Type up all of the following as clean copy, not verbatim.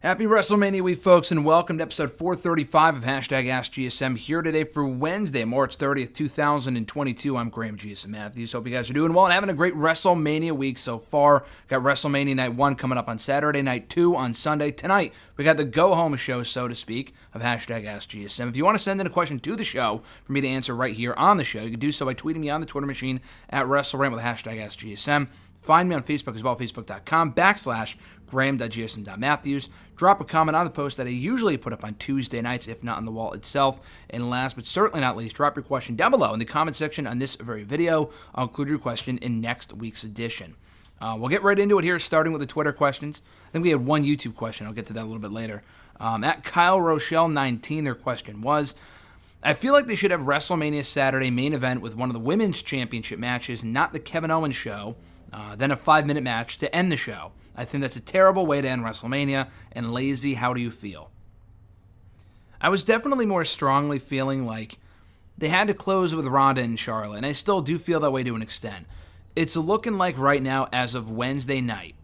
Happy WrestleMania week, folks, and welcome to episode 435 of AskGSM here today for Wednesday, March 30th, 2022. I'm Graham GSM Matthews. Hope you guys are doing well and having a great WrestleMania week so far. Got WrestleMania Night 1 coming up on Saturday, Night 2 on Sunday. Tonight, we got the go-home show, so to speak, of AskGSM. If you want to send in a question to the show for me to answer right here on the show, you can do so by tweeting me on the Twitter machine at WrestleRant with AskGSM. Find me on Facebook as well, facebook.com/Graham.GSM.Matthews. Drop a comment on the post that I usually put up on Tuesday nights, if not on the wall itself. And last but certainly not least, drop your question down below in the comment section on this very video. I'll include your question in next week's edition. We'll get right into it here, starting with the Twitter questions. I think we had one YouTube question. I'll get to that a little bit later. At Kyle Rochelle 19, their question was, I feel like they should have WrestleMania Saturday main event with one of the women's championship matches, not the Kevin Owens show. Then a 5-minute match to end the show. I think that's a terrible way to end WrestleMania, and lazy. How do you feel? I was definitely more strongly feeling like they had to close with Ronda and Charlotte, and I still do feel that way to an extent. It's looking like right now, as of Wednesday night,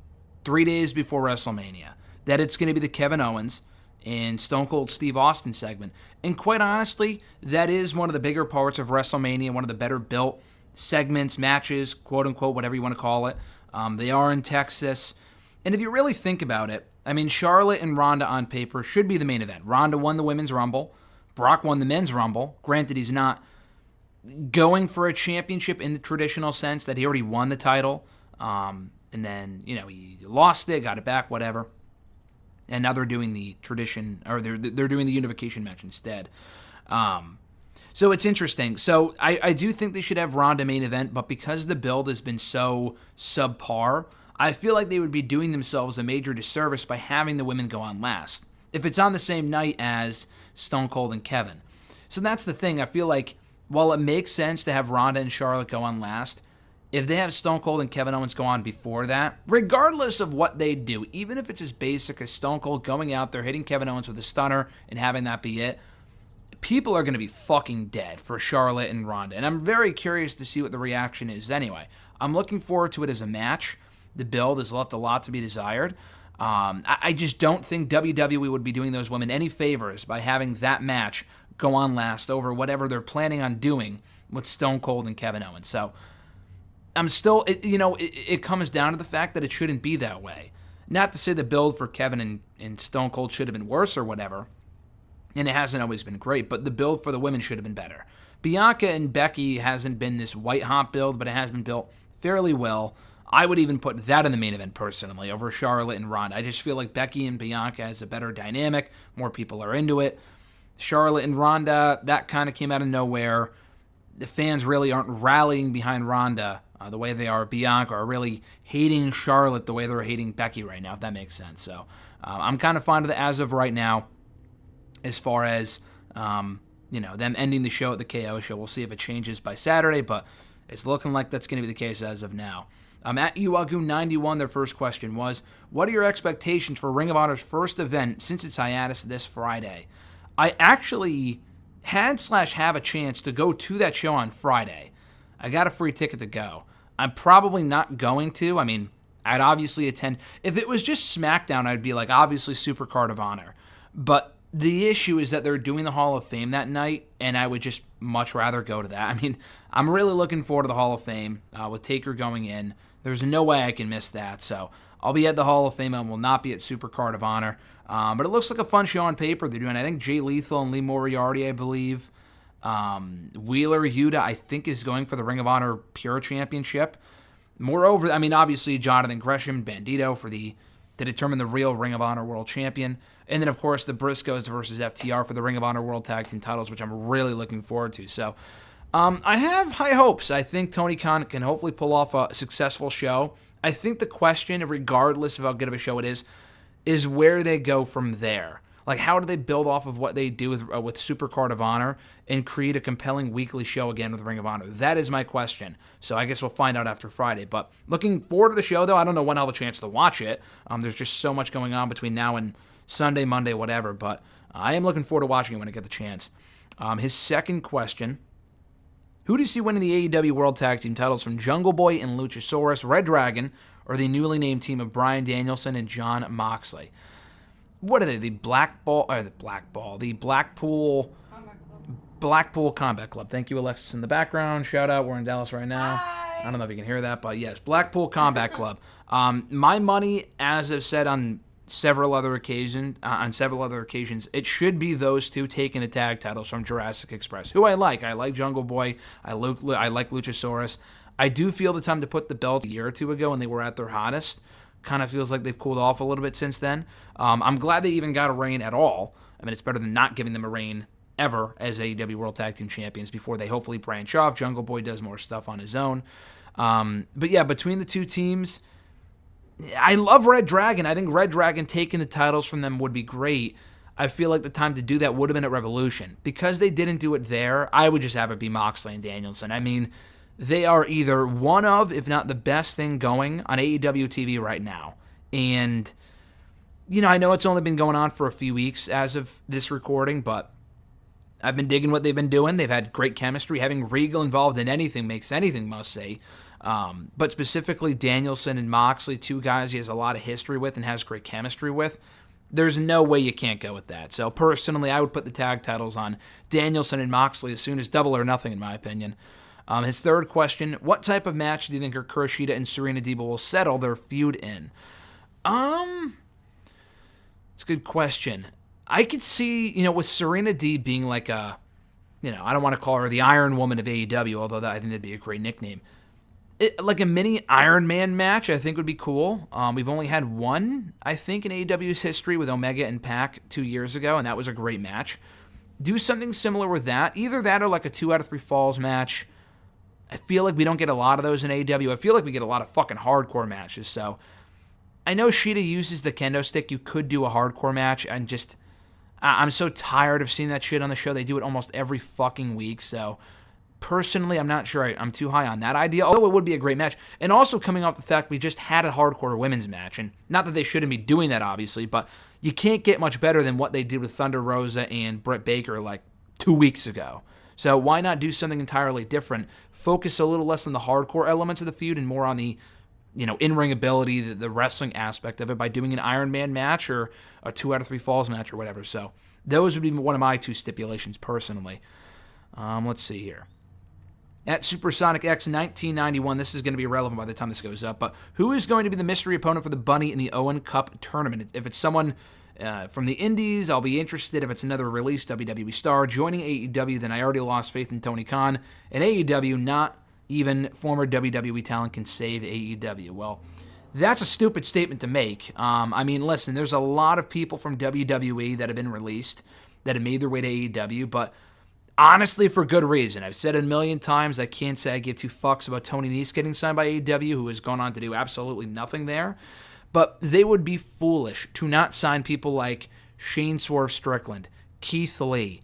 3 days before WrestleMania, that it's going to be the Kevin Owens and Stone Cold Steve Austin segment. And quite honestly, that is one of the bigger parts of WrestleMania, one of the better built segments, matches, quote-unquote, whatever you want to call it. They are in Texas. And if you really think about it, I mean, Charlotte and Ronda on paper should be the main event. Ronda won the Women's Rumble. Brock won the Men's Rumble. Granted, he's not going for a championship in the traditional sense that he already won the title. And then, he lost it, got it back, whatever. And now they're doing the tradition, or they're doing the unification match instead. So it's interesting. So I do think they should have Ronda main event, but because the build has been so subpar, I feel like they would be doing themselves a major disservice by having the women go on last, if it's on the same night as Stone Cold and Kevin. So that's the thing. I feel like while it makes sense to have Ronda and Charlotte go on last, if they have Stone Cold and Kevin Owens go on before that, regardless of what they do, even if it's as basic as Stone Cold going out there, hitting Kevin Owens with a stunner and having that be it, people are going to be fucking dead for Charlotte and Ronda. And I'm very curious to see what the reaction is anyway. I'm looking forward to it as a match. The build has left a lot to be desired. I just don't think WWE would be doing those women any favors by having that match go on last over whatever they're planning on doing with Stone Cold and Kevin Owens. So I'm still, it comes down to the fact that it shouldn't be that way. Not to say the build for Kevin and Stone Cold should have been worse or whatever. And it hasn't always been great, but the build for the women should have been better. Bianca and Becky hasn't been this white-hot build, but it has been built fairly well. I would even put that in the main event, personally, over Charlotte and Ronda. I just feel like Becky and Bianca has a better dynamic. More people are into it. Charlotte and Ronda, that kind of came out of nowhere. The fans really aren't rallying behind Ronda the way they are Bianca, or really hating Charlotte the way they're hating Becky right now, if that makes sense. So I'm kind of fond of it as of right now. As far as, them ending the show at the KO show. We'll see if it changes by Saturday, but it's looking like that's going to be the case as of now. At Uagu91, their first question was, what are your expectations for Ring of Honor's first event since its hiatus this Friday? I actually have a chance to go to that show on Friday. I got a free ticket to go. I'm probably not going to. I mean, I'd obviously attend. If it was just SmackDown, I'd be like, obviously, Super Card of Honor. But the issue is that they're doing the Hall of Fame that night, and I would just much rather go to that. I mean, I'm really looking forward to the Hall of Fame with Taker going in. There's no way I can miss that. So I'll be at the Hall of Fame and will not be at Super Card of Honor. But it looks like a fun show on paper. They're doing, I think, Jay Lethal and Lee Moriarty, I believe. Wheeler Yuta, I think, is going for the Ring of Honor Pure Championship. Moreover, I mean, obviously, Jonathan Gresham and Bandito to determine the real Ring of Honor World Champion. And then, of course, the Briscoes versus FTR for the Ring of Honor World Tag Team titles, which I'm really looking forward to. So I have high hopes. I think Tony Khan can hopefully pull off a successful show. I think the question, regardless of how good of a show it is where they go from there. Like, how do they build off of what they do with Super Card of Honor and create a compelling weekly show again with Ring of Honor? That is my question. So I guess we'll find out after Friday. But looking forward to the show, though. I don't know when I'll have a chance to watch it. There's just so much going on between now and Sunday, Monday, whatever. But I am looking forward to watching it when I get the chance. His second question, who do you see winning the AEW World Tag Team titles from Jungle Boy and Luchasaurus, Red Dragon, or the newly named team of Bryan Danielson and Jon Moxley? what are they? The Blackpool Combat Club. Thank you, Alexis, in the background. Shout out. We're in Dallas right now. Hi. I don't know if you can hear that, but yes, Blackpool Combat Club. My money, as I've said on several other occasions, it should be those two taking the tag titles from Jurassic Express, who I like. I like Jungle Boy. I like Luchasaurus. I do feel the time to put the belt a year or two ago, and they were at their hottest. Kind of feels like they've cooled off a little bit since then. I'm glad they even got a reign at all. I mean, it's better than not giving them a reign ever as AEW World Tag Team Champions before they hopefully branch off. Jungle Boy does more stuff on his own. But yeah, between the two teams, I love Red Dragon. I think Red Dragon taking the titles from them would be great. I feel like the time to do that would have been at Revolution. Because they didn't do it there, I would just have it be Moxley and Danielson. I mean, they are either one of, if not the best thing going on AEW TV right now. And, I know it's only been going on for a few weeks as of this recording, but I've been digging what they've been doing. They've had great chemistry. Having Regal involved in anything makes anything must-see. But specifically Danielson and Moxley, two guys he has a lot of history with and has great chemistry with. There's no way you can't go with that. So personally, I would put the tag titles on Danielson and Moxley as soon as Double or Nothing, in my opinion. His third question, what type of match do you think Kuroshita and Serena Deeb will settle their feud in? It's a good question. I could see, with Serena Deeb being like a, I don't want to call her the Iron Woman of AEW, although I think that'd be a great nickname. Like a mini Iron Man match, I think would be cool. We've only had one, I think, in AEW's history with Omega and Pac 2 years ago, and that was a great match. Do something similar with that. Either that or like a 2 out of 3 falls match. I feel like we don't get a lot of those in AEW. I feel like we get a lot of fucking hardcore matches. So I know Shida uses the kendo stick. You could do a hardcore match, and just I'm so tired of seeing that shit on the show. They do it almost every fucking week. So personally, I'm not sure I'm too high on that idea, although it would be a great match. And also coming off the fact we just had a hardcore women's match, and not that they shouldn't be doing that, obviously, but you can't get much better than what they did with Thunder Rosa and Britt Baker like 2 weeks ago. So why not do something entirely different? Focus a little less on the hardcore elements of the feud and more on the, in-ring ability, the wrestling aspect of it by doing an Iron Man match or a 2 out of 3 falls match or whatever. So those would be one of my two stipulations personally. Let's see here. At Supersonic X 1991, this is going to be irrelevant by the time this goes up, but who is going to be the mystery opponent for the Bunny in the Owen Cup tournament? If it's someone from the Indies, I'll be interested. If it's another released WWE star joining AEW, then I already lost faith in Tony Khan. And AEW, not even former WWE talent can save AEW. Well, that's a stupid statement to make. Listen, there's a lot of people from WWE that have been released that have made their way to AEW, but honestly, for good reason. I've said it a million times, I can't say I give two fucks about Tony Nese getting signed by AEW, who has gone on to do absolutely nothing there. But they would be foolish to not sign people like Shane Swerve Strickland, Keith Lee,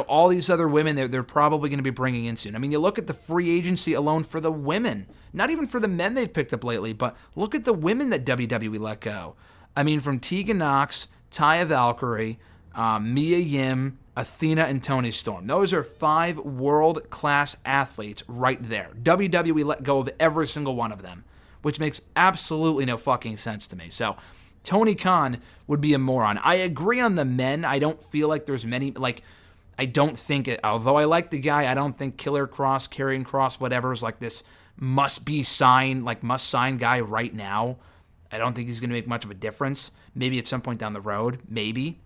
all these other women they're probably going to be bringing in soon. I mean, you look at the free agency alone for the women, not even for the men they've picked up lately, but look at the women that WWE let go. I mean, from Tegan Nox, Taya Valkyrie, Mia Yim, Athena, and Toni Storm. Those are 5 world-class athletes right there. WWE let go of every single one of them, which makes absolutely no fucking sense to me. So Tony Khan would be a moron. I agree on the men. I don't feel like there's many, I don't think, although I like the guy, I don't think Killer Cross, Karrion Kross, whatever, is like this must-sign guy right now. I don't think he's going to make much of a difference. Maybe at some point down the road, maybe.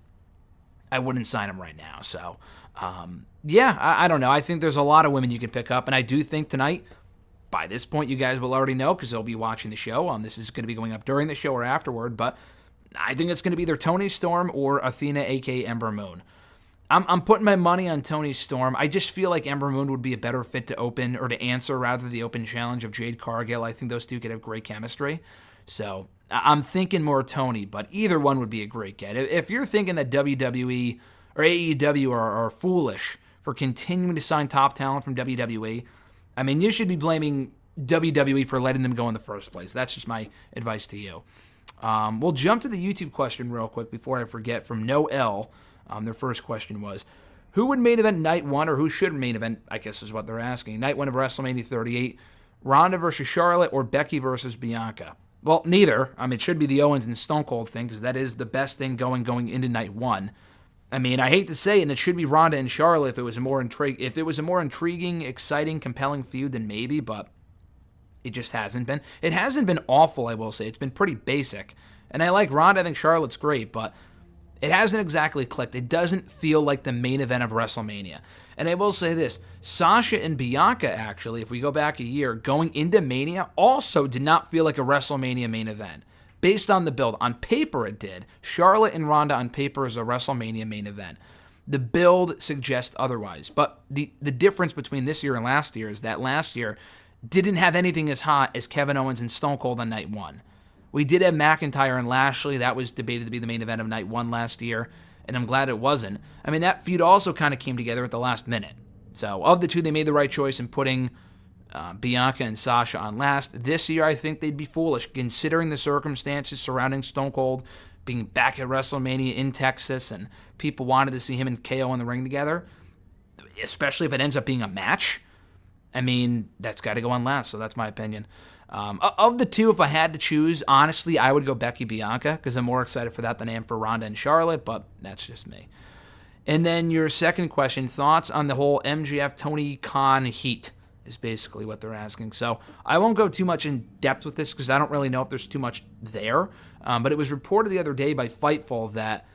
I wouldn't sign him right now. So, I don't know. I think there's a lot of women you can pick up, and I do think tonight, by this point, you guys will already know because they'll be watching the show. This is going to be going up during the show or afterward, but I think it's going to be either Toni Storm or Athena, a.k.a. Ember Moon. I'm putting my money on Toni Storm. I just feel like Ember Moon would be a better fit to open or to answer rather the open challenge of Jade Cargill. I think those two could have great chemistry. So I'm thinking more Toni, but either one would be a great get. If you're thinking that WWE or AEW are foolish for continuing to sign top talent from WWE, I mean, you should be blaming WWE for letting them go in the first place. That's just my advice to you. We'll jump to the YouTube question real quick before I forget from Noel. Their first question was, who would main event night 1, or who should main event, I guess is what they're asking, night 1 of WrestleMania 38, Ronda versus Charlotte or Becky versus Bianca? Well, neither. I mean, it should be the Owens and Stone Cold thing because that is the best thing going into night one. I mean, I hate to say it, and it should be Ronda and Charlotte if it was a more intriguing, exciting, compelling feud, then maybe, but it just hasn't been. It hasn't been awful, I will say. It's been pretty basic. And I like Ronda. I think Charlotte's great, but it hasn't exactly clicked. It doesn't feel like the main event of WrestleMania. And I will say this, Sasha and Bianca, actually, if we go back a year, going into Mania, also did not feel like a WrestleMania main event. Based on the build. On paper, it did. Charlotte and Ronda on paper is a WrestleMania main event. The build suggests otherwise. But the difference between this year and last year is that last year didn't have anything as hot as Kevin Owens and Stone Cold on night one. We did have McIntyre and Lashley. That was debated to be the main event of night one last year, and I'm glad it wasn't. I mean, that feud also kind of came together at the last minute. So of the two, they made the right choice in putting Bianca and Sasha on last. This year, I think they'd be foolish, considering the circumstances surrounding Stone Cold being back at WrestleMania in Texas, and people wanted to see him and KO in the ring together, especially if it ends up being a match. I mean, that's got to go on last, so that's my opinion. Of the two, if I had to choose, honestly, I would go Becky Bianca, because I'm more excited for that than I am for Ronda and Charlotte, but that's just me. And then your second question, thoughts on the whole MJF Tony Khan heat, is basically what they're asking. So I won't go too much in depth with this because I don't really know if there's too much there. But it was reported the other day by Fightful that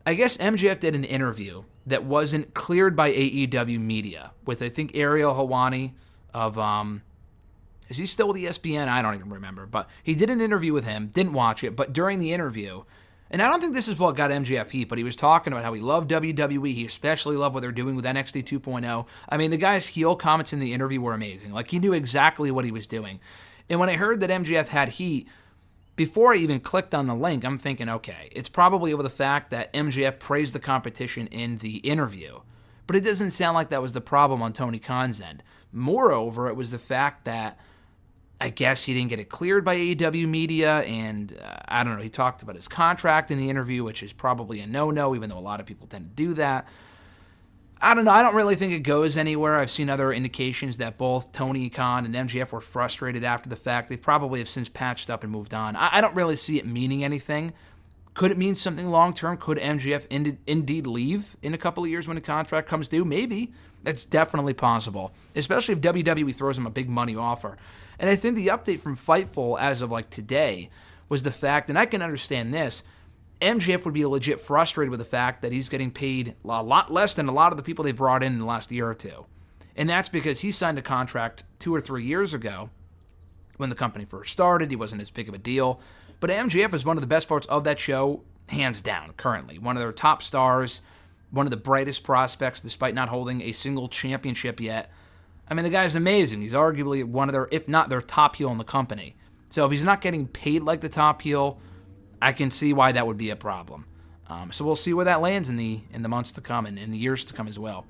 I guess MJF did an interview that wasn't cleared by AEW media with, I think, Ariel Helwani of, is he still with ESPN? I don't even remember. But he did an interview with him, didn't watch it, but during the interview, and I don't think this is what got MJF heat, but he was talking about how he loved WWE. He especially loved what they're doing with NXT 2.0. I mean, the guy's heel comments in the interview were amazing. Like, he knew exactly what he was doing. And when I heard that MJF had heat, before I even clicked on the link, I'm thinking, okay, it's probably over the fact that MJF praised the competition in the interview. But it doesn't sound like that was the problem on Tony Khan's end. Moreover, it was the fact that I guess he didn't get it cleared by AEW media, and I don't know, he talked about his contract in the interview, which is probably a no-no, even though a lot of people tend to do that. I don't know, I don't really think it goes anywhere. I've seen other indications that both Tony Khan and MJF were frustrated after the fact. They probably have since patched up and moved on. I don't really see it meaning anything. Could it mean something long-term? Could MJF indeed leave in a couple of years when the contract comes due? Maybe. That's definitely possible, especially if WWE throws him a big money offer. And I think the update from Fightful as of like today was the fact, and I can understand this, MJF would be legit frustrated with the fact that he's getting paid a lot less than a lot of the people they brought in the last year or two. And that's because he signed a contract 2 or 3 years ago when the company first started. He wasn't as big of a deal. But MJF is one of the best parts of that show, hands down, currently. One of their top stars, one of the brightest prospects, despite not holding a single championship yet. I mean, the guy's amazing. He's arguably one of their, if not their top heel in the company. So if he's not getting paid like the top heel, I can see why that would be a problem. So we'll see where that lands in the months to come and in the years to come as well.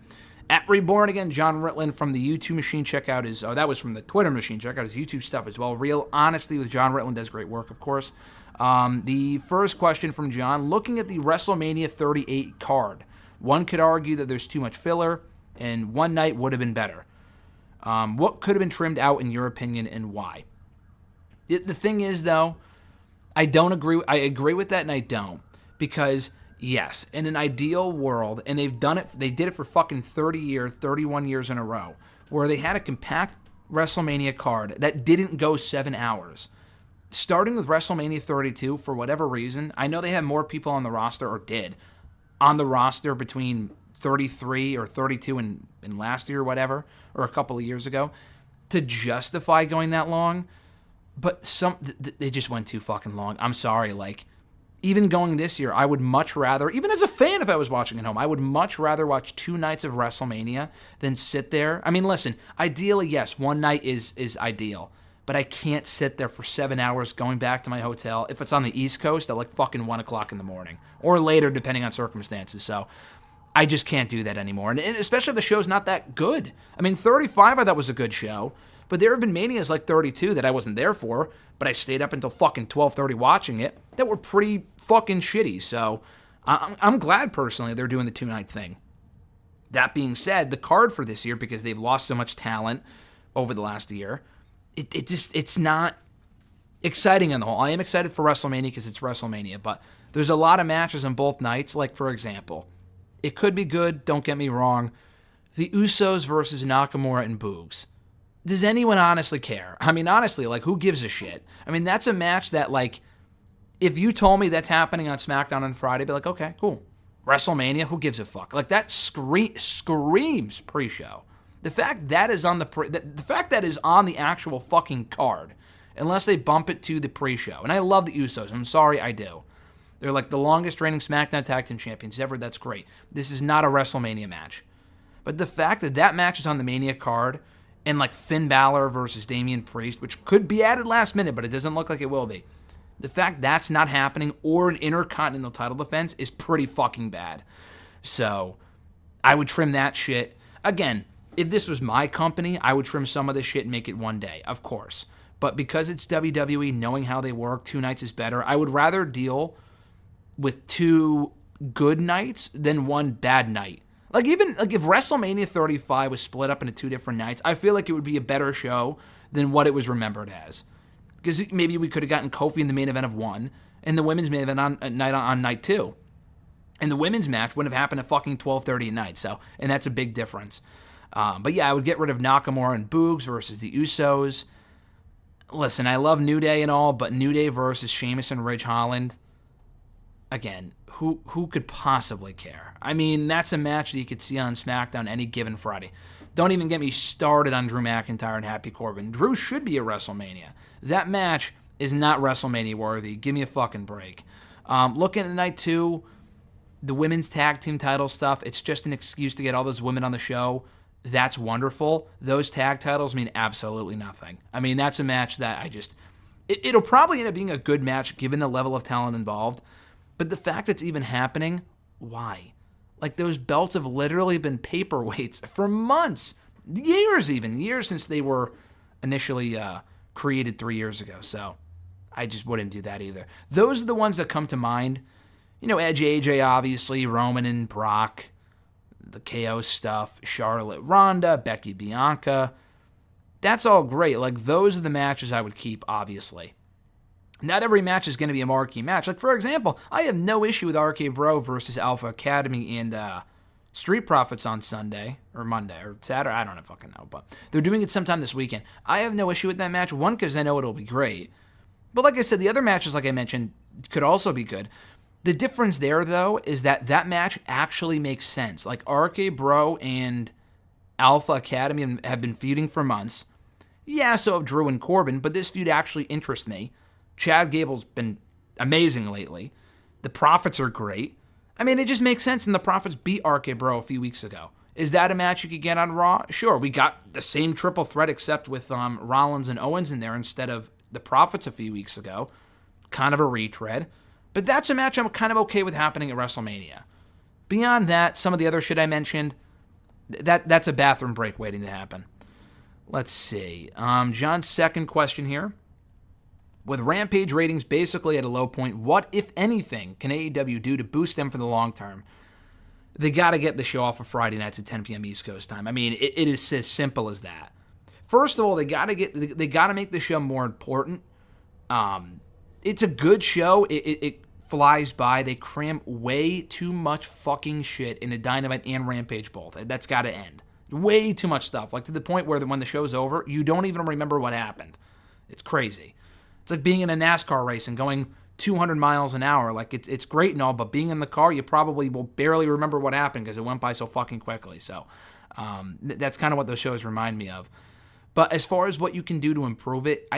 At Reborn again, John Ritland from the YouTube machine. Check out his, that was from the Twitter machine. Check out his YouTube stuff as well. Real Honesty with John Ritland does great work, of course. The first question from John, looking at the WrestleMania 38 card, one could argue that there's too much filler and one night would have been better. What could have been trimmed out in your opinion and why? The thing is, though, I don't agree. I agree with that and I don't. Because, yes, in an ideal world, and they did it for fucking 30 years, 31 years in a row, where they had a compact WrestleMania card that didn't go 7 hours. Starting with WrestleMania 32, for whatever reason, I know they had more people on the roster, or did, on the roster between 33 or 32 in last year or whatever, or a couple of years ago, to justify going that long. But they just went too fucking long. I'm sorry, like, even going this year, I would much rather, even as a fan if I was watching at home, I would much rather watch 2 nights of WrestleMania than sit there. I mean, listen, ideally, yes, one night is ideal, but I can't sit there for 7 hours going back to my hotel if it's on the East Coast at like fucking 1 o'clock in the morning, or later depending on circumstances. So I just can't do that anymore, and especially if the show's not that good. I mean, 35 I thought was a good show, but there have been Manias like 32 that I wasn't there for, but I stayed up until fucking 12:30 watching it, that were pretty fucking shitty. So I'm glad, personally, they're doing the 2-night thing. That being said, the card for this year, because they've lost so much talent over the last year, it's not exciting on the whole. I am excited for WrestleMania because it's WrestleMania, but there's a lot of matches on both nights. Like, for example, it could be good, don't get me wrong. The Usos versus Nakamura and Boogs. Does anyone honestly care? I mean, honestly, like, who gives a shit? I mean, that's a match that, like, if you told me that's happening on SmackDown on Friday, I'd be like, okay, cool. WrestleMania, who gives a fuck? Like, that screams pre-show. The fact that is on the fact that is on the actual fucking card, unless they bump it to the pre-show. And I love the Usos. I'm sorry, I do. They're like the longest reigning SmackDown Tag Team Champions ever. That's great. This is not a WrestleMania match. But the fact that that match is on the Mania card, and like Finn Balor versus Damian Priest, which could be added last minute, but it doesn't look like it will be. The fact that's not happening, or an Intercontinental title defense, is pretty fucking bad. So, I would trim that shit. Again, if this was my company, I would trim some of this shit and make it one day, of course. But because it's WWE, knowing how they work, 2 nights is better. I would rather deal with 2 good nights than 1 bad night. Like, even like if WrestleMania 35 was split up into 2 different nights, I feel like it would be a better show than what it was remembered as. Because maybe we could have gotten Kofi in the main event of 1, and the women's main event on night 2. And the women's match wouldn't have happened at fucking 12:30 at night. So, and that's a big difference. But yeah, I would get rid of Nakamura and Boogs versus the Usos. Listen, I love New Day and all, but New Day versus Sheamus and Ridge Holland, again, who could possibly care? I mean, that's a match that you could see on SmackDown any given Friday. Don't even get me started on Drew McIntyre and Happy Corbin. Drew should be at WrestleMania. That match is not WrestleMania worthy. Give me a fucking break. Looking at night 2, the women's tag team title stuff, it's just an excuse to get all those women on the show. That's wonderful. Those tag titles mean absolutely nothing. I mean, that's a match that it'll probably end up being a good match given the level of talent involved. But the fact it's even happening, why? Like, those belts have literally been paperweights for months, years since they were initially created 3 years ago. So I just wouldn't do that either. Those are the ones that come to mind. You know, Edge, AJ, obviously, Roman and Brock, the KO stuff, Charlotte, Ronda, Becky, Bianca. That's all great. Like, those are the matches I would keep, obviously. Not every match is going to be a marquee match. Like, for example, I have no issue with RK Bro versus Alpha Academy and Street Profits on Sunday, or Monday, or Saturday. I don't fucking know, but they're doing it sometime this weekend. I have no issue with that match, one, because I know it'll be great. But like I said, the other matches, like I mentioned, could also be good. The difference there, though, is that match actually makes sense. Like, RK Bro and Alpha Academy have been feuding for months. Yeah, so have Drew and Corbin, but this feud actually interests me. Chad Gable's been amazing lately. The Profits are great. I mean, it just makes sense, and the Profits beat RK Bro a few weeks ago. Is that a match you could get on Raw? Sure, we got the same triple threat except with Rollins and Owens in there instead of the Profits a few weeks ago. Kind of a retread. But that's a match I'm kind of okay with happening at WrestleMania. Beyond that, some of the other shit I mentioned, that's a bathroom break waiting to happen. Let's see. John's second question here. With Rampage ratings basically at a low point, what, if anything, can AEW do to boost them for the long term? They got to get the show off of Friday nights at 10 p.m. East Coast time. I mean, it is as simple as that. First of all, they got to make the show more important. It's a good show. It flies by. They cram way too much fucking shit into Dynamite and Rampage both. That's got to end. Way too much stuff, like to the point where when the show's over, you don't even remember what happened. It's crazy. It's like being in a NASCAR race and going 200 miles an hour. Like, it's great and all, but being in the car, you probably will barely remember what happened because it went by so fucking quickly. So that's kind of what those shows remind me of. But as far as what you can do to improve it,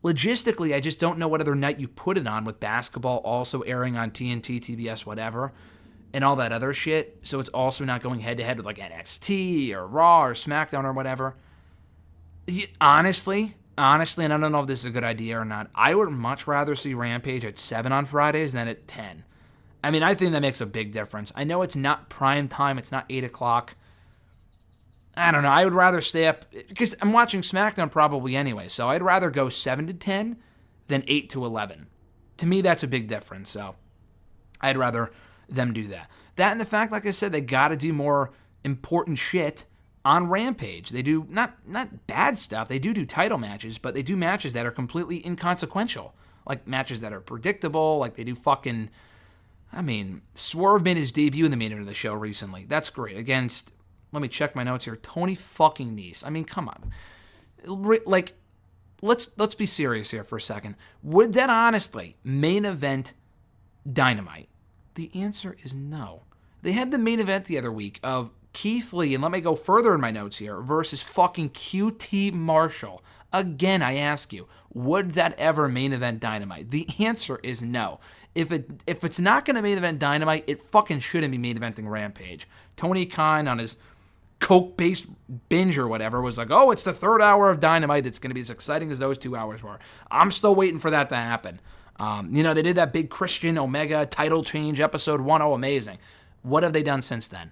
logistically, I just don't know what other night you put it on, with basketball also airing on TNT, TBS, whatever, and all that other shit. So it's also not going head-to-head with like NXT or Raw or SmackDown or whatever. Honestly, and I don't know if this is a good idea or not, I would much rather see Rampage at 7 on Fridays than at 10. I mean, I think that makes a big difference. I know it's not prime time, it's not 8 o'clock. I don't know, I would rather stay up, because I'm watching SmackDown probably anyway, so I'd rather go 7 to 10 than 8 to 11. To me, that's a big difference, so I'd rather them do that. That and the fact, like I said, they got to do more important shit on Rampage. They do not bad stuff. They do title matches, but they do matches that are completely inconsequential. Like matches that are predictable. Like they do fucking... Swerve made his debut in the main event of the show recently. That's great. Against... Let me check my notes here. Tony fucking Nese. Come on. Like, let's be serious here for a second. Would that honestly main event Dynamite? The answer is no. They had the main event the other week of Keith Lee, and let me go further in my notes here, versus fucking QT Marshall. Again, I ask you, would that ever main event Dynamite? The answer is no. If it's not going to main event Dynamite, it fucking shouldn't be main eventing Rampage. Tony Khan on his Coke-based binge or whatever was like, oh, it's the third hour of Dynamite. It's going to be as exciting as those 2 hours were. I'm still waiting for that to happen. They did that big Christian Omega title change episode 1. Oh, amazing. What have they done since then?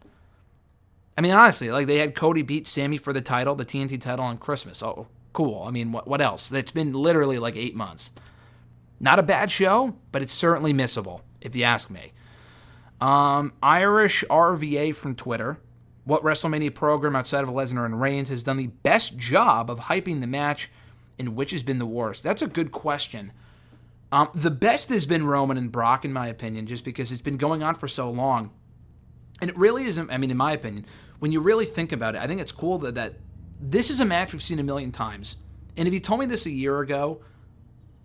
Honestly, like they had Cody beat Sammy for the title, the TNT title on Christmas. Oh, cool. What else? It's been literally like 8 months. Not a bad show, but it's certainly missable, if you ask me. Irish RVA from Twitter. What WrestleMania program outside of Lesnar and Reigns has done the best job of hyping the match, and which has been the worst? That's a good question. The best has been Roman and Brock, in my opinion, just because it's been going on for so long. And it really isn't, in my opinion, when you really think about it, I think it's cool that this is a match we've seen a million times. And if you told me this a year ago,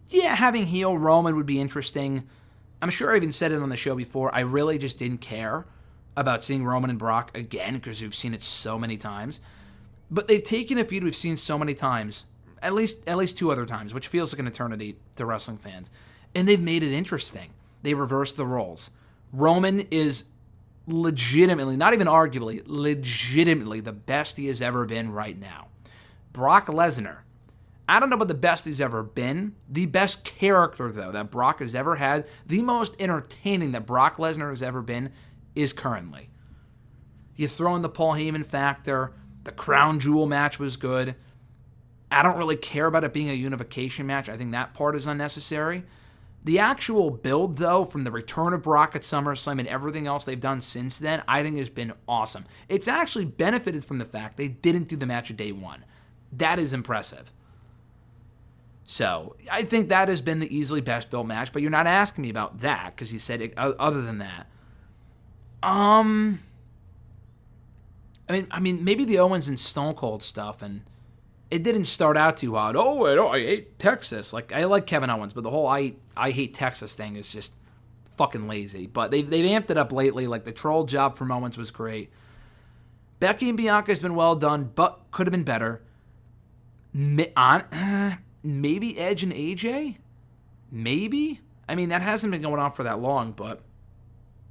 yeah, having heel Roman would be interesting. I'm sure I even said it on the show before. I really just didn't care about seeing Roman and Brock again because we've seen it so many times. But they've taken a feud we've seen so many times, at least 2 other times, which feels like an eternity to wrestling fans. And they've made it interesting. They reversed the roles. Roman is legitimately, not even arguably, legitimately the best he has ever been right now. Brock Lesnar, I don't know about the best he's ever been. The best character, though, that Brock has ever had, the most entertaining that Brock Lesnar has ever been, is currently. You throw in the Paul Heyman factor. The Crown Jewel match was good. I don't really care about it being a unification match. I think that part is unnecessary. The actual build, though, from the return of Brock at SummerSlam and everything else they've done since then, I think has been awesome. It's actually benefited from the fact they didn't do the match at day 1. That is impressive. So, I think that has been the easily best built match, but you're not asking me about that, because you said it, other than that. Maybe the Owens and Stone Cold stuff, and it didn't start out too hot. I hate Texas. Like, I like Kevin Owens, but the whole I hate Texas thing is just fucking lazy. But they've amped it up lately. Like, the troll job from Owens was great. Becky and Bianca has been well done, but could have been better. Maybe Edge and AJ? Maybe? That hasn't been going on for that long, but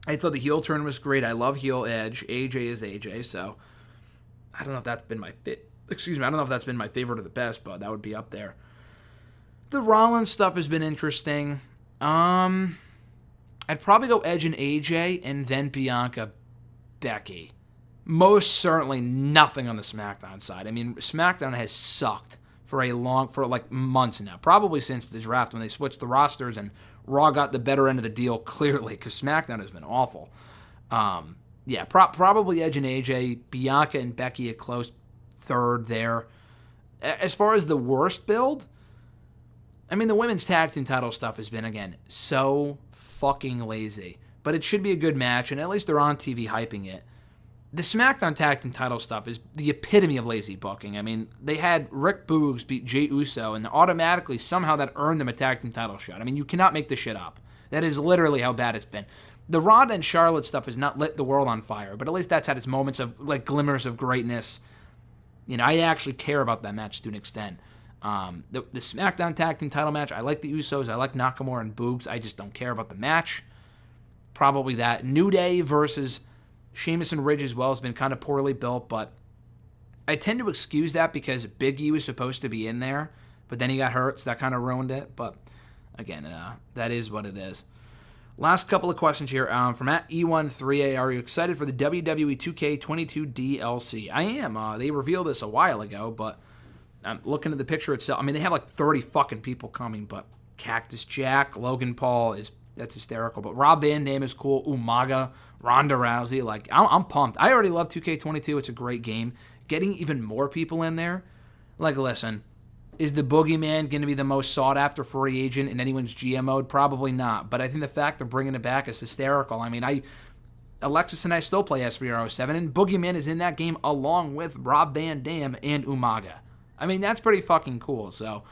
I thought the heel turn was great. I love heel Edge. AJ is AJ, so I don't know if that's been my I don't know if that's been my favorite or the best, but that would be up there. The Rollins stuff has been interesting. I'd probably go Edge and AJ, and then Bianca, Becky. Most certainly nothing on the SmackDown side. SmackDown has sucked for months now. Probably since the draft when they switched the rosters and Raw got the better end of the deal, clearly, because SmackDown has been awful. Probably Edge and AJ, Bianca and Becky a close third there. As far as the worst build, the women's tag team title stuff has been, again, so fucking lazy. But it should be a good match, and at least they're on TV hyping it. The SmackDown tag team title stuff is the epitome of lazy booking. They had Rick Boogs beat Jey Uso, and automatically, somehow that earned them a tag team title shot. You cannot make this shit up. That is literally how bad it's been. The Ronda and Charlotte stuff has not lit the world on fire, but at least that's had its moments of, glimmers of greatness. I actually care about that match to an extent. The SmackDown tag team title match, I like the Usos, I like Nakamura and Boogs, I just don't care about the match. Probably that. New Day versus Sheamus and Ridge as well has been kind of poorly built, but I tend to excuse that because Big E was supposed to be in there, but then he got hurt, so that kind of ruined it. But again, that is what it is. Last couple of questions here from @E13A. Are you excited for the WWE 2K22 DLC? I am. They revealed this a while ago, but I'm looking at the picture itself. They have 30 fucking people coming, but Cactus Jack, Logan Paul that's hysterical. But Rob Van Dam is cool. Umaga, Ronda Rousey. I'm pumped. I already love 2K22. It's a great game. getting even more people in there. Like, listen, is the Boogeyman going to be the most sought-after free agent in anyone's GM mode? Probably not. But I think the fact of bringing it back is hysterical. I mean, Alexis and I still play S3R07, and Boogeyman is in that game along with Rob Van Dam and Umaga. I mean, that's pretty fucking cool. So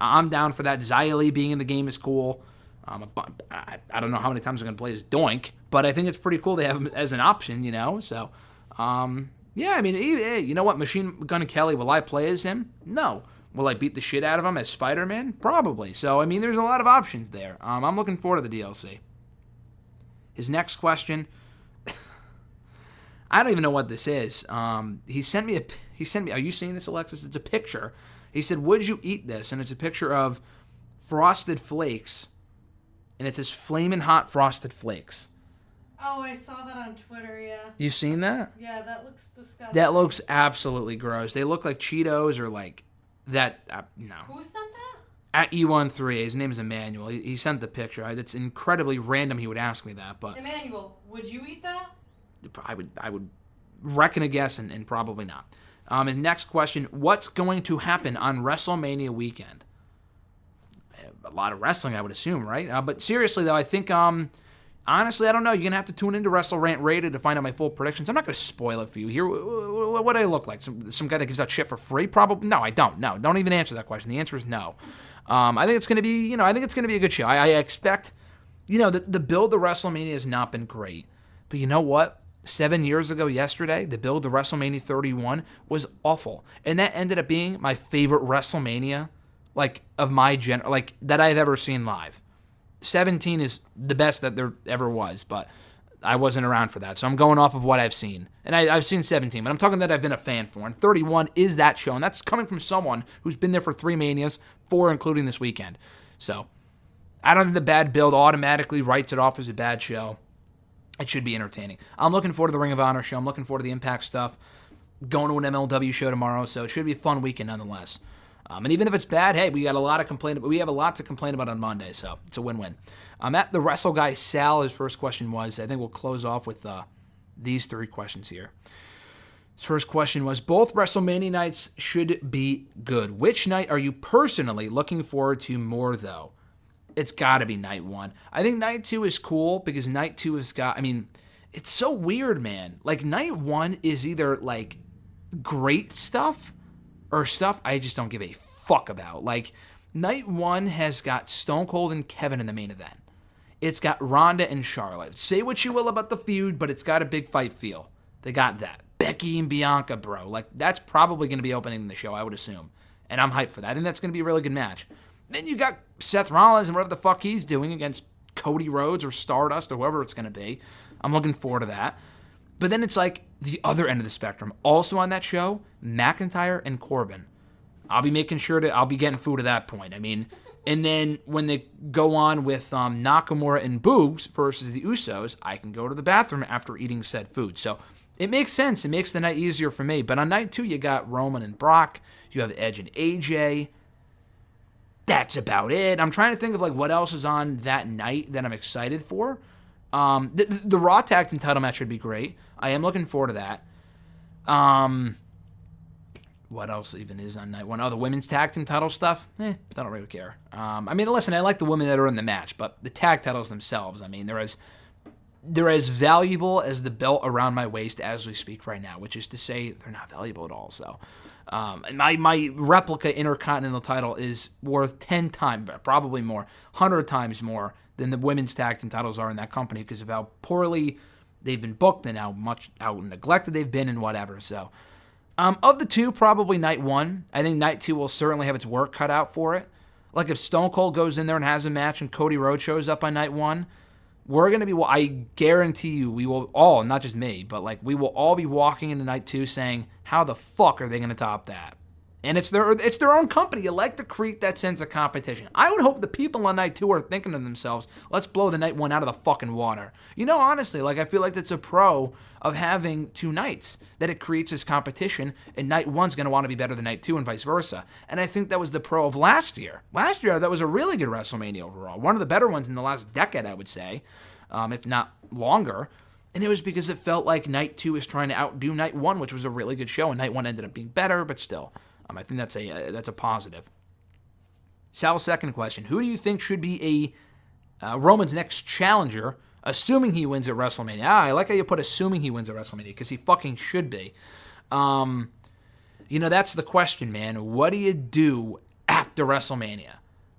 I'm down for that. Xia Li being in the game is cool. I don't know how many times I'm going to play as Doink, but I think it's pretty cool they have him as an option, you know? So, yeah, I mean, hey, you know what? Machine Gun Kelly, will I play as him? No. Will I beat the shit out of him as Spider-Man? Probably. So, I mean, there's a lot of options there. I'm looking forward to the DLC. His next question, I don't even know what this is. He sent me, are you seeing this, Alexis? It's a picture. He said, would you eat this? And it's a picture of Frosted Flakes, and it says Flamin' Hot Frosted Flakes. Oh, I saw that on Twitter, yeah. You seen that? Yeah, that looks disgusting. That looks absolutely gross. They look like Cheetos or like that. No. Who sent that? At E13, his name is Emmanuel. He sent the picture. It's incredibly random he would ask me that, but Emmanuel, would you eat that? I would reckon a guess and probably not. His next question, what's going to happen on WrestleMania weekend? A lot of wrestling, I would assume, right? But seriously, though, I think, honestly, I don't know. You're going to have to tune into WrestleRant Rated to find out my full predictions. I'm not going to spoil it for you here. What do I look like? Some guy that gives out shit for free? Probably. No, I don't. No, don't even answer that question. The answer is no. I think it's going to be, I think it's going to be a good show. I expect, the build to WrestleMania has not been great. But you know what? 7 years ago yesterday, the build to WrestleMania 31 was awful. And that ended up being my favorite WrestleMania, of my that I've ever seen live. 17 is the best that there ever was, but I wasn't around for that. So I'm going off of what I've seen. And I've seen 17, but I'm talking that I've been a fan for. And 31 is that show, and that's coming from someone who's been there for 3 Manias, 4 including this weekend. So I don't think the bad build automatically writes it off as a bad show. It should be entertaining. I'm looking forward to the Ring of Honor show. I'm looking forward to the Impact stuff. Going to an MLW show tomorrow, so it should be a fun weekend nonetheless. And even if it's bad, hey, we have a lot to complain about on Monday, so it's a win-win. At the Wrestle Guy Sal, his first question was, I think we'll close off with these 3 questions here. His first question was, both WrestleMania nights should be good. Which night are you personally looking forward to more, though? It's got to be night 1. I think night 2 is cool because night 2 has got, it's so weird, man. Night 1 is either, great stuff or stuff I just don't give a fuck about. Night 1 has got Stone Cold and Kevin in the main event. It's got Ronda and Charlotte. Say what you will about the feud, but it's got a big fight feel. They got that. Becky and Bianca, bro. That's probably going to be opening the show, I would assume. And I'm hyped for that. I think that's going to be a really good match. Then you got Seth Rollins and whatever the fuck he's doing against Cody Rhodes or Stardust or whoever it's going to be. I'm looking forward to that. But then it's the other end of the spectrum. Also on that show, McIntyre and Corbin. I'll be making sure I'll be getting food at that point. And then when they go on with Nakamura and Boogs versus the Usos, I can go to the bathroom after eating said food. So it makes sense. It makes the night easier for me. But on night 2, you got Roman and Brock. You have Edge and AJ. That's about it. I'm trying to think of what else is on that night that I'm excited for. The Raw Tag Team title match should be great. I am looking forward to that. What else even is on night 1? Oh, the women's tag team title stuff? I don't really care. Listen, I like the women that are in the match, but the tag titles themselves, they're as valuable as the belt around my waist as we speak right now, which is to say they're not valuable at all. So, my replica Intercontinental title is worth 10 times, probably more, 100 times more than the women's tag team titles are in that company because of how poorly they've been booked and how neglected they've been and whatever. So, of the 2, probably night 1. I think night 2 will certainly have its work cut out for it. If Stone Cold goes in there and has a match and Cody Rhodes shows up on night 1, we're going to be, I guarantee you, we will all, not just me, but we will all be walking into night 2 saying, how the fuck are they going to top that? And it's their own company. You like to create that sense of competition. I would hope the people on night 2 are thinking to themselves, let's blow the night 1 out of the fucking water. Honestly, I feel like that's a pro of having 2 nights, that it creates this competition, and night 1's going to want to be better than night 2 and vice versa. And I think that was the pro of last year. Last year, that was a really good WrestleMania overall. One of the better ones in the last decade, I would say, if not longer. And it was because it felt like Night 2 was trying to outdo Night 1, which was a really good show, and Night 1 ended up being better, but still, I think that's a positive. Sal's second question, who do you think should be Roman's next challenger, assuming he wins at WrestleMania? I like how you put assuming he wins at WrestleMania, because he fucking should be. That's the question, man. What do you do after WrestleMania?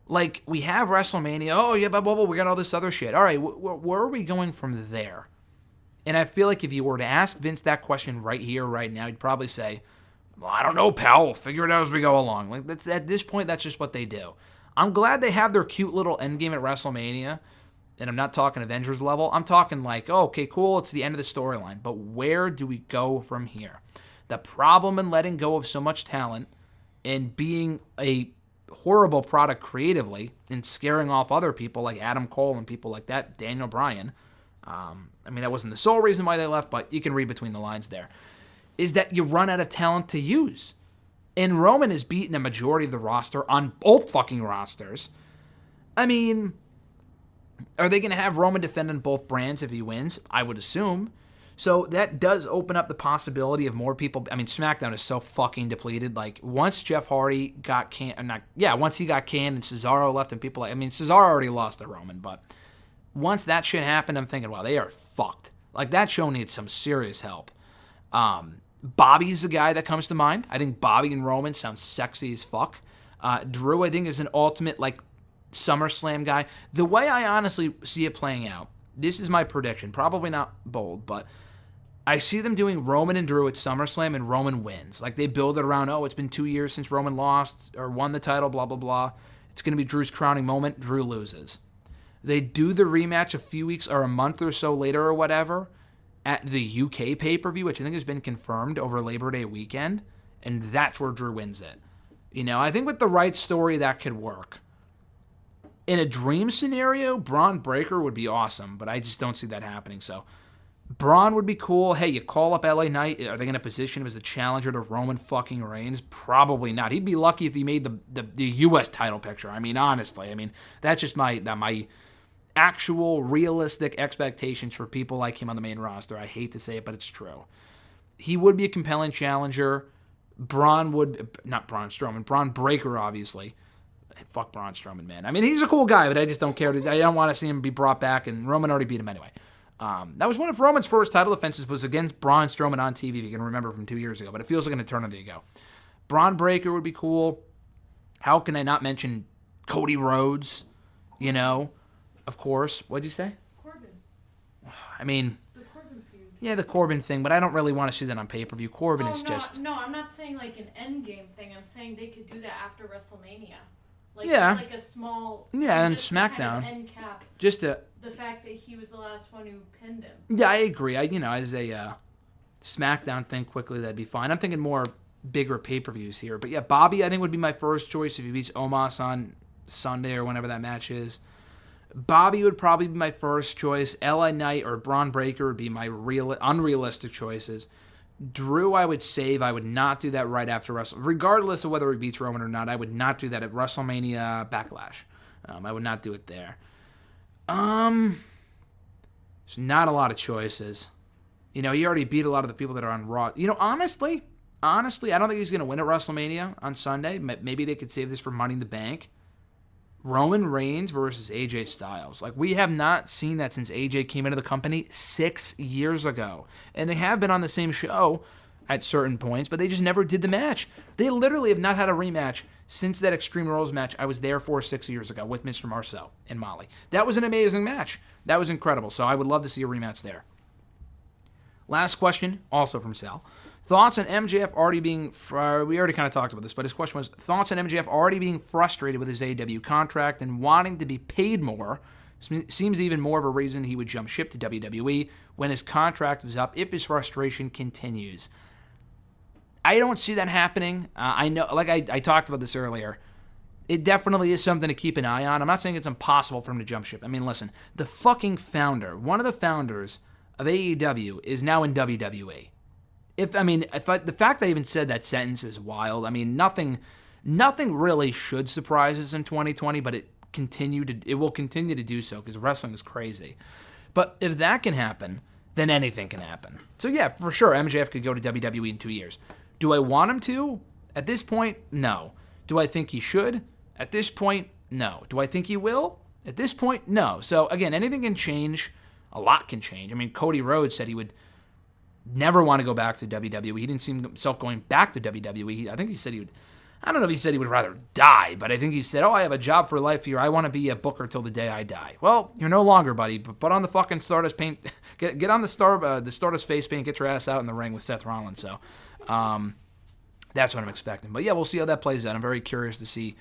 Like, we have WrestleMania. Oh, yeah, blah, blah, blah. We got all this other shit. All right, where are we going from there? And I feel like if you were to ask Vince that question right here, right now, he'd probably say, well, I don't know, pal. We'll figure it out as we go along. Like, at this point, that's just what they do. I'm glad they have their cute little endgame at WrestleMania. And I'm not talking Avengers level. I'm talking like, oh, okay, cool. It's the end of the storyline. But where do we go from here? The problem in letting go of so much talent and being a horrible product creatively and scaring off other people like Adam Cole and people like that, Daniel Bryan. That wasn't the sole reason why they left, but you can read between the lines there, is that you run out of talent to use. And Roman has beaten a majority of the roster on both fucking rosters. I mean, are they going to have Roman defend on both brands if he wins? I would assume. So that does open up the possibility of more people. I mean, SmackDown is so fucking depleted. Like, once Jeff Hardy got once he got canned and Cesaro left and people Cesaro already lost to Roman, but once that shit happened, I'm thinking, wow, they are fucked. Like, that show needs some serious help. Bobby's the guy that comes to mind. I think Bobby and Roman sound sexy as fuck. Drew, I think, is an ultimate, like, SummerSlam guy. The way I honestly see it playing out, this is my prediction, probably not bold, but I see them doing Roman and Drew at SummerSlam and Roman wins. Like, they build it around, it's been 2 years since Roman lost or won the title, blah, blah, blah. It's going to be Drew's crowning moment. Drew loses. They do the rematch a few weeks or a month or so later or whatever at the UK pay-per-view, which I think has been confirmed over Labor Day weekend, and that's where Drew wins it. I think with the right story, that could work. In a dream scenario, Braun Breaker would be awesome, but I just don't see that happening. So Braun would be cool. Hey, you call up LA Knight. Are they going to position him as a challenger to Roman fucking Reigns? Probably not. He'd be lucky if he made the U.S. title picture. Honestly. That's just my actual realistic expectations for people like him on the main roster. I hate to say it, but it's true. He would be a compelling challenger. Braun Breaker, obviously. Fuck Braun Strowman, man. He's a cool guy, but I just don't care. I don't want to see him be brought back, and Roman already beat him anyway. That was one of Roman's first title defenses, was against Braun Strowman on TV, if you can remember from 2 years ago, but it feels like an eternity ago. Braun Breaker would be cool. How can I not mention Cody Rhodes? Of course. What'd you say? Corbin. The Corbin feud. Yeah, the Corbin thing, but I don't really want to see that on pay-per-view. Corbin is just... No, I'm not saying like an endgame thing. I'm saying they could do that after WrestleMania. Like a small... Yeah, and SmackDown. Kind of end cap. Just the fact that he was the last one who pinned him. Yeah, I agree. As a SmackDown thing quickly, that'd be fine. I'm thinking more bigger pay-per-views here. But yeah, Bobby, I think, would be my first choice if he beats Omos on Sunday or whenever that match is. Bobby would probably be my first choice. LA Knight or Braun Breaker would be my unrealistic choices. Drew, I would save. I would not do that right after WrestleMania. Regardless of whether he beats Roman or not, I would not do that at WrestleMania Backlash. I would not do it there. There's not a lot of choices. He already beat a lot of the people that are on Raw. Honestly, I don't think he's going to win at WrestleMania on Sunday. Maybe they could save this for Money in the Bank. Roman Reigns versus AJ Styles. We have not seen that since AJ came into the company 6 years ago. And they have been on the same show at certain points, but they just never did the match. They literally have not had a rematch since that Extreme Rules match I was there for 6 years ago with Mr. Marceau and Molly. That was an amazing match. That was incredible. So I would love to see a rematch there. Last question, also from Sal. Thoughts on MJF already being... we already kind of talked about this, but his question was, thoughts on MJF already being frustrated with his AEW contract and wanting to be paid more. Seems even more of a reason he would jump ship to WWE when his contract is up if his frustration continues. I don't see that happening. I know, I talked about this earlier. It definitely is something to keep an eye on. I'm not saying it's impossible for him to jump ship. Listen, the fucking founder, one of the founders of AEW is now in WWE. The fact I even said that sentence is wild. Nothing really should surprise us in 2020, but it will continue to do so because wrestling is crazy. But if that can happen, then anything can happen. So yeah, for sure, MJF could go to WWE in 2 years. Do I want him to? At this point, no. Do I think he should? At this point, no. Do I think he will? At this point, no. So again, anything can change. A lot can change. I mean, Cody Rhodes said he would never want to go back to WWE. He didn't see himself going back to WWE. I think he said he would, I don't know if he said he would rather die, but I think he said, I have a job for life here. I want to be a booker till the day I die. Well, you're no longer, buddy, but put on the fucking Stardust paint. Get on the Stardust face paint, get your ass out in the ring with Seth Rollins. So that's what I'm expecting. But yeah, we'll see how that plays out. I'm very curious to see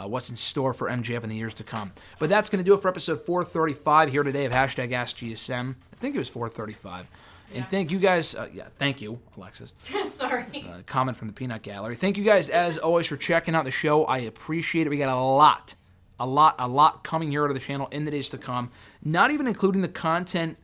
what's in store for MJF in the years to come. But that's going to do it for episode 435 here today of #AskGSM. I think it was 435. Yeah. And thank you guys. Thank you, Alexis. Sorry. Comment from the Peanut Gallery. Thank you guys, as always, for checking out the show. I appreciate it. We got a lot coming here to the channel in the days to come. Not even including the content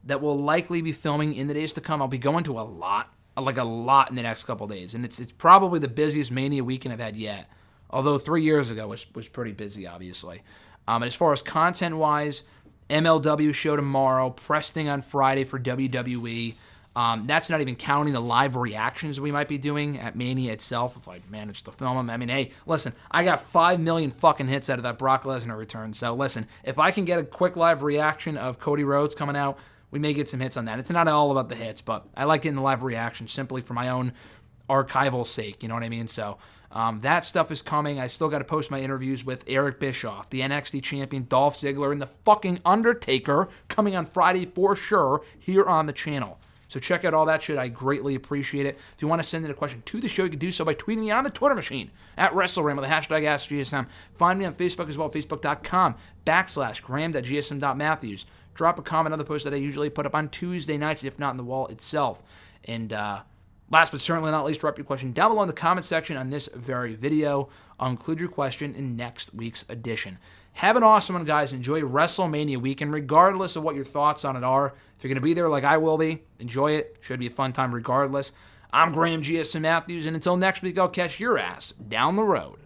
that we'll likely be filming in the days to come. I'll be going to a lot in the next couple days. And it's probably the busiest Mania weekend I've had yet. Although 3 years ago was pretty busy, obviously. And as far as content-wise, MLW show tomorrow, Preston on Friday for WWE. That's not even counting the live reactions we might be doing at Mania itself if I manage to film them. I mean, hey, listen, I got 5 million fucking hits out of that Brock Lesnar return. So listen, if I can get a quick live reaction of Cody Rhodes coming out, we may get some hits on that. It's not all about the hits, but I like getting the live reaction simply for my own archival sake. You know what I mean? So that stuff is coming. I still got to post my interviews with Eric Bischoff, the NXT champion, Dolph Ziggler, and the fucking Undertaker coming on Friday for sure here on the channel. So check out all that shit. I greatly appreciate it. If you want to send in a question to the show, you can do so by tweeting me on the Twitter machine at WrestleRant with the #AskGSM. Find me on Facebook as well, facebook.com/Graham.gsm.Matthews. Drop a comment on the post that I usually put up on Tuesday nights, if not in the wall itself. And last but certainly not least, drop your question down below in the comment section on this very video. I'll include your question in next week's edition. Have an awesome one, guys. Enjoy WrestleMania weekend, regardless of what your thoughts on it are. If you're going to be there like I will be, enjoy it. Should be a fun time regardless. I'm Graham GSM Matthews, and until next week, I'll catch your ass down the road.